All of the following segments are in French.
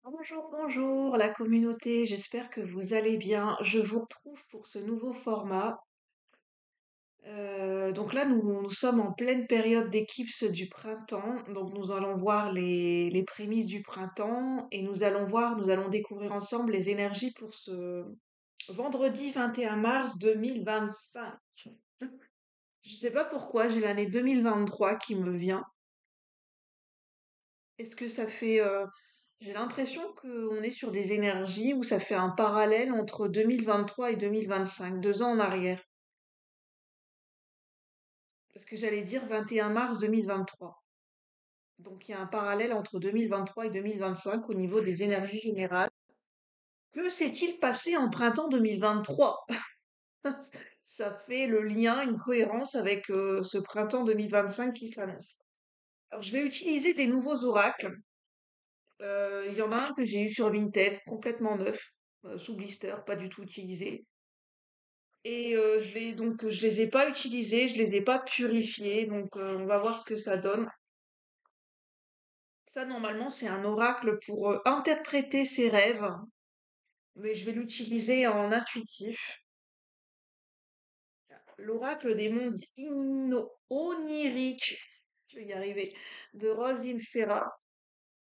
Bonjour, bonjour la communauté, j'espère que vous allez bien. Je vous retrouve pour ce nouveau format. Donc là, nous sommes en pleine période d'éclipse du printemps. Donc nous allons voir les prémices du printemps et nous allons découvrir ensemble les énergies pour ce vendredi 21 mars 2025. Je ne sais pas pourquoi, j'ai l'année 2023 qui me vient. Est-ce que ça fait... j'ai l'impression qu'on est sur des énergies où ça fait un parallèle entre 2023 et 2025, 2 ans en arrière. Parce que j'allais dire 21 mars 2023. Donc il y a un parallèle entre 2023 et 2025 au niveau des énergies générales. Que s'est-il passé en printemps 2023? Ça fait le lien, une cohérence avec ce printemps 2025 qui s'annonce. Alors je vais utiliser des nouveaux oracles. Il y en a un que j'ai eu sur Vinted, complètement neuf, sous blister, pas du tout utilisé. Et je les ai pas utilisés, je les ai pas purifiés, donc on va voir ce que ça donne. Ça, normalement, c'est un oracle pour interpréter ses rêves, mais je vais l'utiliser en intuitif. L'oracle des mondes oniriques, je vais y arriver, de Rosine Serra.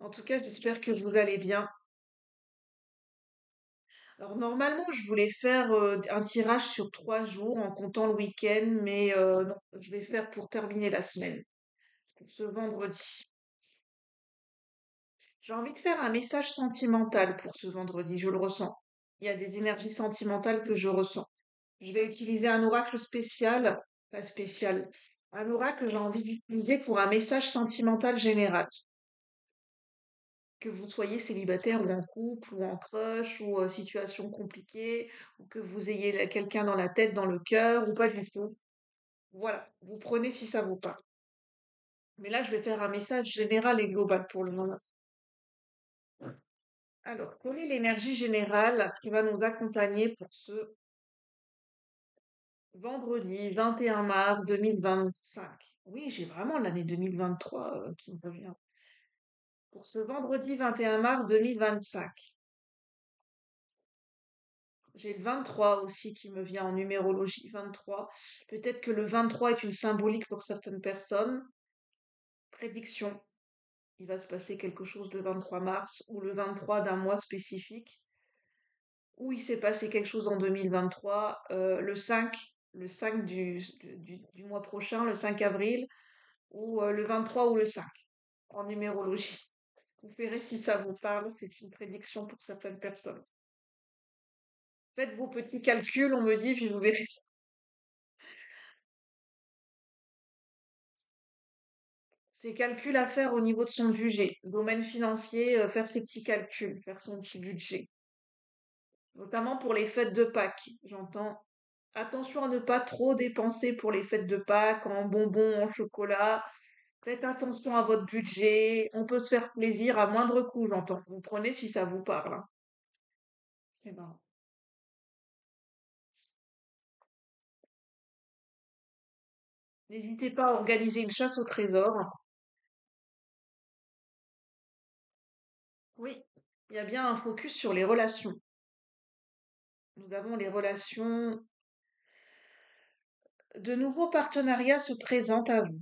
En tout cas, j'espère que vous allez bien. Alors normalement, je voulais faire un tirage sur 3 jours en comptant le week-end, mais non, je vais faire pour terminer la semaine, pour ce vendredi. J'ai envie de faire un message sentimental pour ce vendredi, je le ressens. Il y a des énergies sentimentales que je ressens. Je vais utiliser un oracle spécial, pas spécial, un oracle que j'ai envie d'utiliser pour un message sentimental général. Que vous soyez célibataire ou en couple ou en crush ou situation compliquée ou que vous ayez quelqu'un dans la tête, dans le cœur ou pas du tout. Voilà, vous prenez si ça vous parle. Mais là, je vais faire un message général et global pour le moment. Alors, quelle est l'énergie générale qui va nous accompagner pour ce vendredi 21 mars 2025? Oui, j'ai vraiment l'année 2023 qui me revient. Pour ce vendredi 21 mars 2025. J'ai le 23 aussi qui me vient en numérologie, 23. Peut-être que le 23 est une symbolique pour certaines personnes. Prédiction. Il va se passer quelque chose le 23 mars ou le 23 d'un mois spécifique. Ou il s'est passé quelque chose en 2023, le 5 du mois prochain, le 5 avril, ou le 23 ou le 5 en numérologie. Vous verrez si ça vous parle, c'est une prédiction pour certaines personnes. Faites vos petits calculs, on me dit, puis vous verrez. Ses calculs à faire au niveau de son budget. Domaine financier, faire ses petits calculs, faire son petit budget. Notamment pour les fêtes de Pâques, j'entends. Attention à ne pas trop dépenser pour les fêtes de Pâques en bonbons, en chocolat. Faites attention à votre budget. On peut se faire plaisir à moindre coût, j'entends. Vous prenez si ça vous parle, hein. C'est marrant. N'hésitez pas à organiser une chasse au trésor. Oui, il y a bien un focus sur les relations. Nous avons les relations. De nouveaux partenariats se présentent à vous.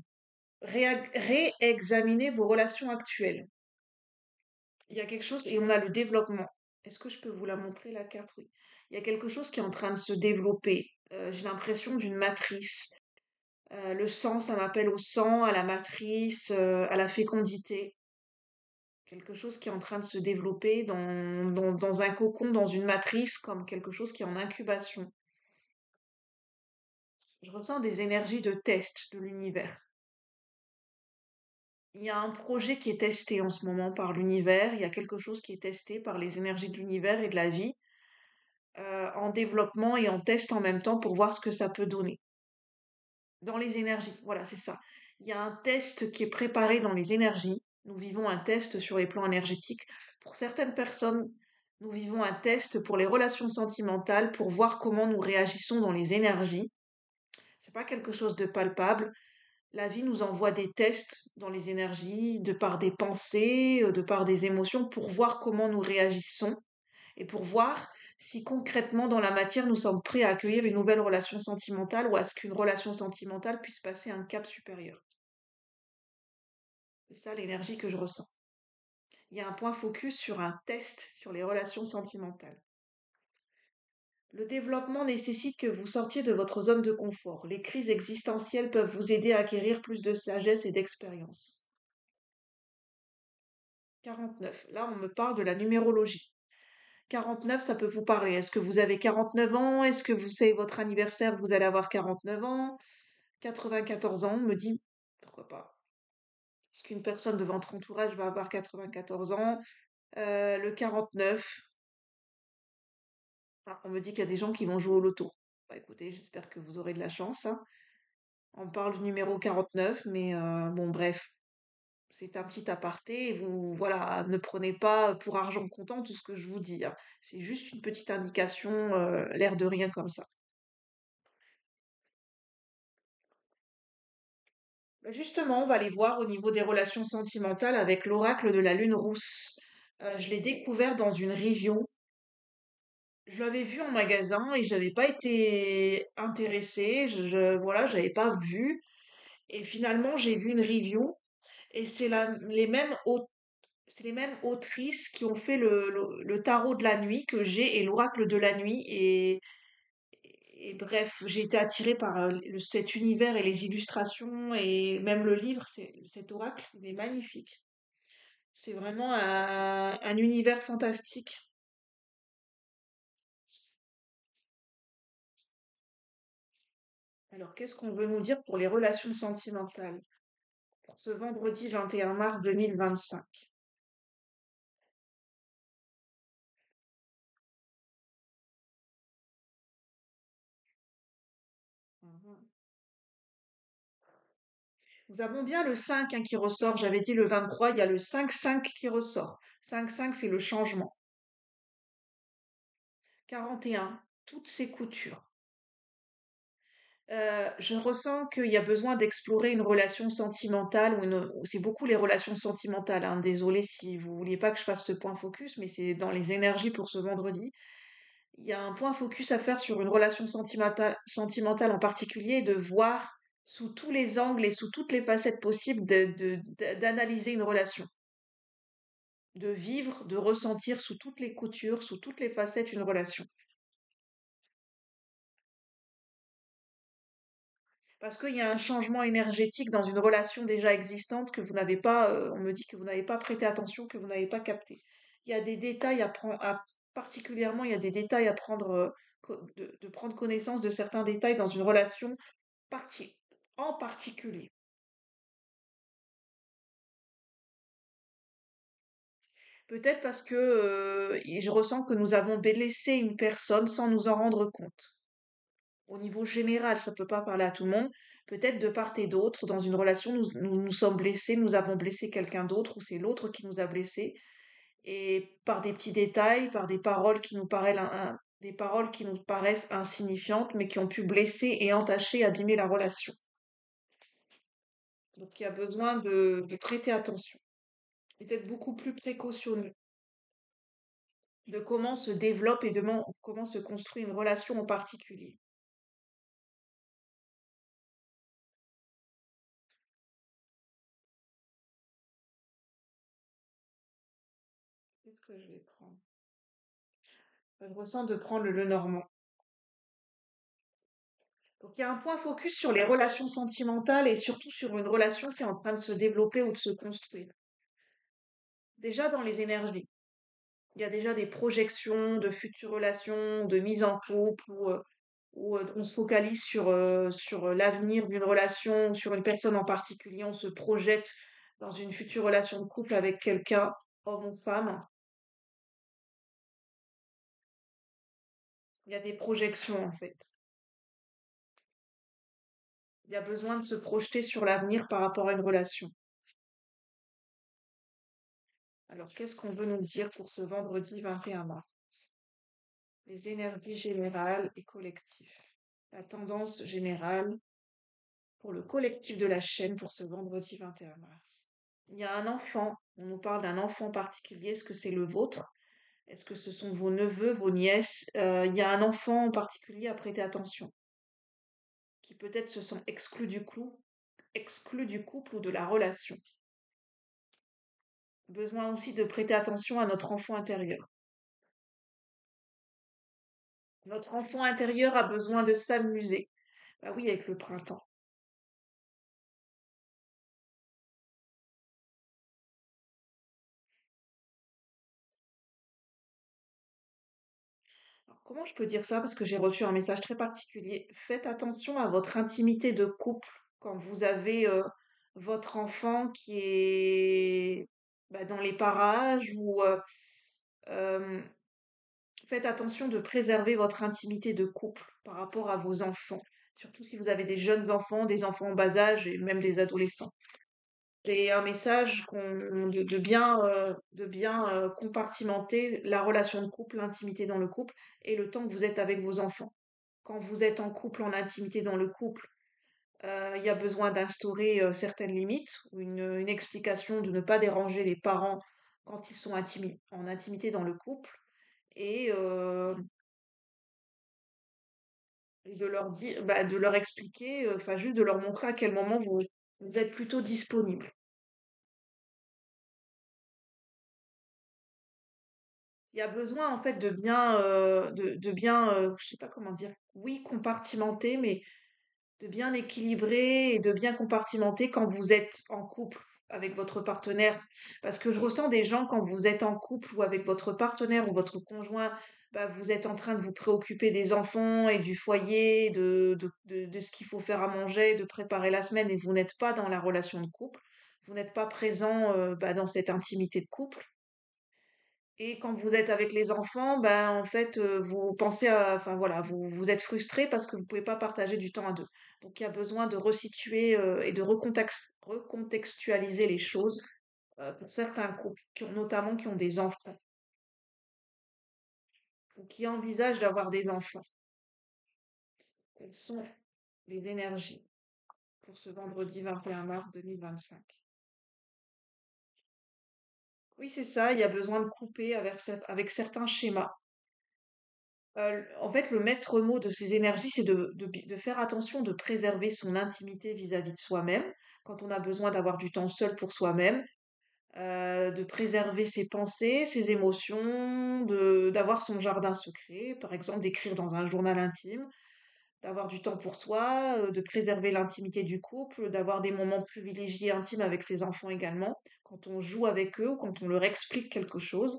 Réexaminez vos relations actuelles. Il y a quelque chose, et on a le développement. Est-ce que je peux vous la montrer, la carte? Oui. Il y a quelque chose qui est en train de se développer. J'ai l'impression d'une matrice. Le sang, ça m'appelle au sang, à la matrice, à la fécondité. Quelque chose qui est en train de se développer dans un cocon, dans une matrice, comme quelque chose qui est en incubation. Je ressens des énergies de test de l'univers. Il y a un projet qui est testé en ce moment par l'univers, il y a quelque chose qui est testé par les énergies de l'univers et de la vie, en développement et en test en même temps pour voir ce que ça peut donner. Dans les énergies, voilà, c'est ça. Il y a un test qui est préparé dans les énergies. Nous vivons un test sur les plans énergétiques. Pour certaines personnes, nous vivons un test pour les relations sentimentales, pour voir comment nous réagissons dans les énergies. C'est pas quelque chose de palpable. la vie nous envoie des tests dans les énergies, de par des pensées, de par des émotions, pour voir comment nous réagissons et pour voir si concrètement dans la matière nous sommes prêts à accueillir une nouvelle relation sentimentale ou à ce qu'une relation sentimentale puisse passer un cap supérieur. C'est ça l'énergie que je ressens. Il y a un point focus sur un test sur les relations sentimentales. Le développement nécessite que vous sortiez de votre zone de confort. Les crises existentielles peuvent vous aider à acquérir plus de sagesse et d'expérience. 49. Là, on me parle de la numérologie. 49, ça peut vous parler. Est-ce que vous avez 49 ans? Est-ce que vous savez votre anniversaire, vous allez avoir 49 ans? 94 ans, on me dit, pourquoi pas? Est-ce qu'une personne de votre entourage va avoir 94 ans? Le 49, ah, on me dit qu'il y a des gens qui vont jouer au loto. Bah écoutez, j'espère que vous aurez de la chance, hein. On parle du numéro 49, mais bon, bref, c'est un petit aparté. Et vous, voilà, ne prenez pas pour argent comptant tout ce que je vous dis, hein. C'est juste une petite indication, l'air de rien comme ça. Bah, justement, on va aller voir au niveau des relations sentimentales avec l'oracle de la lune rousse. Je l'ai découvert dans une review. Je l'avais vu en magasin et j'avais pas été intéressée. Voilà, j'avais pas vu. Et finalement, j'ai vu une review et c'est les mêmes autrices qui ont fait le tarot de la nuit que j'ai et l'oracle de la nuit. Et bref, j'ai été attirée par cet univers et les illustrations et même le livre, cet oracle, il est magnifique. C'est vraiment un univers fantastique. Alors, qu'est-ce qu'on veut nous dire pour les relations sentimentales pour ce vendredi 21 mars 2025? Mhm. Nous avons bien le 5 hein, qui ressort. J'avais dit le 23, il y a le 5-5 qui ressort. 5-5, c'est le changement. 41, toutes ces coutures. Je ressens qu'il y a besoin d'explorer une relation sentimentale c'est beaucoup les relations sentimentales, hein. Désolée si vous vouliez pas que je fasse ce point focus, mais c'est dans les énergies pour ce vendredi. Il y a un point focus à faire sur une relation sentimentale en particulier, et de voir sous tous les angles et sous toutes les facettes possibles d'analyser une relation, de vivre, de ressentir sous toutes les coutures, sous toutes les facettes une relation. Parce qu'il y a un changement énergétique dans une relation déjà existante que vous n'avez pas, on me dit que vous n'avez pas prêté attention, que vous n'avez pas capté. Il y a des détails particulièrement, il y a des détails à prendre, de prendre connaissance de certains détails dans une relation parti- en particulier. Peut-être parce que je ressens que nous avons blessé une personne sans nous en rendre compte. Au niveau général, ça peut pas parler à tout le monde. Peut-être de part et d'autre, dans une relation, nous sommes blessés, nous avons blessé quelqu'un d'autre, ou c'est l'autre qui nous a blessés. Et par des petits détails, par des paroles qui nous paraissent, des paroles qui nous paraissent insignifiantes, mais qui ont pu blesser et entacher, abîmer la relation. Donc il y a besoin de prêter attention et d'être beaucoup plus précautionneux de comment se développe et comment se construit une relation en particulier. Qu'est-ce que je vais prendre? Je ressens de prendre le Lenormand. Donc il y a un point focus sur les relations sentimentales et surtout sur une relation qui est en train de se développer ou de se construire. Déjà dans les énergies, il y a déjà des projections de futures relations, de mise en couple où on se focalise sur l'avenir d'une relation ou sur une personne en particulier. On se projette dans une future relation de couple avec quelqu'un, homme ou femme. Il y a des projections en fait. Il y a besoin de se projeter sur l'avenir par rapport à une relation. Alors, qu'est-ce qu'on veut nous dire pour ce vendredi 21 mars? Les énergies générales et collectives. La tendance générale Pour le collectif de la chaîne pour ce vendredi 21 mars. Il y a un enfant, on nous parle d'un enfant particulier, est-ce que c'est le vôtre? Est-ce que ce sont vos neveux, vos nièces? Il y a un enfant en particulier à prêter attention, qui peut-être se sent exclu du couple ou de la relation. Besoin aussi de prêter attention à notre enfant intérieur. Notre enfant intérieur a besoin de s'amuser. Bah oui, avec le printemps. Alors, comment je peux dire ça? Parce que j'ai reçu un message très particulier. Faites attention à votre intimité de couple quand vous avez votre enfant qui est bah, dans les parages ou euh, faites attention de préserver votre intimité de couple par rapport à vos enfants. Surtout si vous avez des jeunes enfants, des enfants en bas âge et même des adolescents. J'ai un message de bien compartimenter la relation de couple, l'intimité dans le couple et le temps que vous êtes avec vos enfants. Quand vous êtes en couple, en intimité dans le couple, il y a besoin d'instaurer certaines limites ou une explication de ne pas déranger les parents quand ils sont en intimité dans le couple et, et de leur dire, bah, de leur expliquer, enfin juste de leur montrer à quel moment vous êtes plutôt disponible. Il y a besoin en fait de bien, je sais pas comment dire, oui, compartimenter, mais de bien équilibrer et de bien compartimenter quand vous êtes en couple avec votre partenaire. Parce que je ressens des gens quand vous êtes en couple ou avec votre partenaire ou votre conjoint, bah, vous êtes en train de vous préoccuper des enfants et du foyer, de ce qu'il faut faire à manger, de préparer la semaine et vous n'êtes pas dans la relation de couple. Vous n'êtes pas présent bah, dans cette intimité de couple. Et quand vous êtes avec les enfants, ben, en fait, vous pensez à enfin voilà, vous êtes frustré parce que vous pouvez pas partager du temps à 2. Donc il y a besoin de resituer, et de recontextualiser les choses, pour certains couples qui ont des enfants ou qui envisagent d'avoir des enfants. Quelles sont les énergies pour ce vendredi 21 mars 2025? Oui, c'est ça, il y a besoin de couper avec certains schémas. En fait, le maître mot de ces énergies, c'est de faire attention, de préserver son intimité vis-à-vis de soi-même, quand on a besoin d'avoir du temps seul pour soi-même, de préserver ses pensées, ses émotions, d'avoir son jardin secret, par exemple, d'écrire dans un journal intime, d'avoir du temps pour soi, de préserver l'intimité du couple, d'avoir des moments privilégiés intimes avec ses enfants également, quand on joue avec eux ou quand on leur explique quelque chose.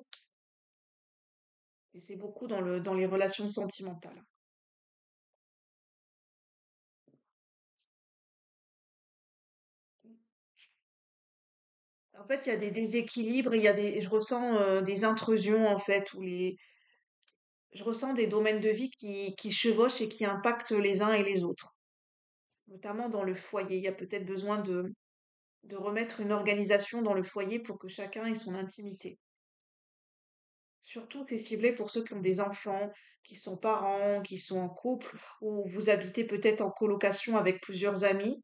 Et c'est beaucoup dans les relations sentimentales. En fait, il y a des déséquilibres, je ressens des intrusions en fait, je ressens des domaines de vie qui chevauchent et qui impactent les uns et les autres, notamment dans le foyer. Il y a peut-être besoin de remettre une organisation dans le foyer pour que chacun ait son intimité. Surtout, c'est ciblé pour ceux qui ont des enfants, qui sont parents, qui sont en couple, ou vous habitez peut-être en colocation avec plusieurs amis.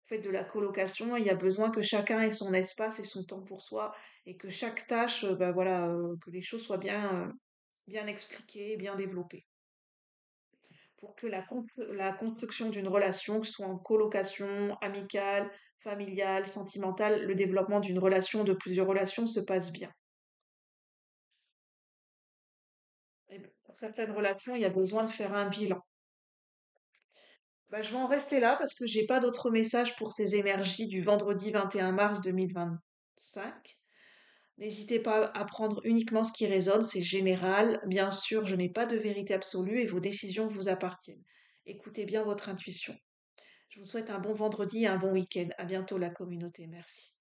Faites de la colocation, il y a besoin que chacun ait son espace et son temps pour soi et que chaque tâche, bah voilà, que les choses soient bien expliquées, bien développées. Pour que la construction d'une relation, que ce soit en colocation, amicale, familiale, sentimentale, le développement d'une relation, de plusieurs relations se passe bien. Et pour certaines relations, il y a besoin de faire un bilan. Bah, je vais en rester là parce que j'ai pas d'autres messages pour ces énergies du vendredi 21 mars 2025. N'hésitez pas à prendre uniquement ce qui résonne, c'est général. Bien sûr, je n'ai pas de vérité absolue et vos décisions vous appartiennent. Écoutez bien votre intuition. Je vous souhaite un bon vendredi et un bon week-end. À bientôt la communauté. Merci.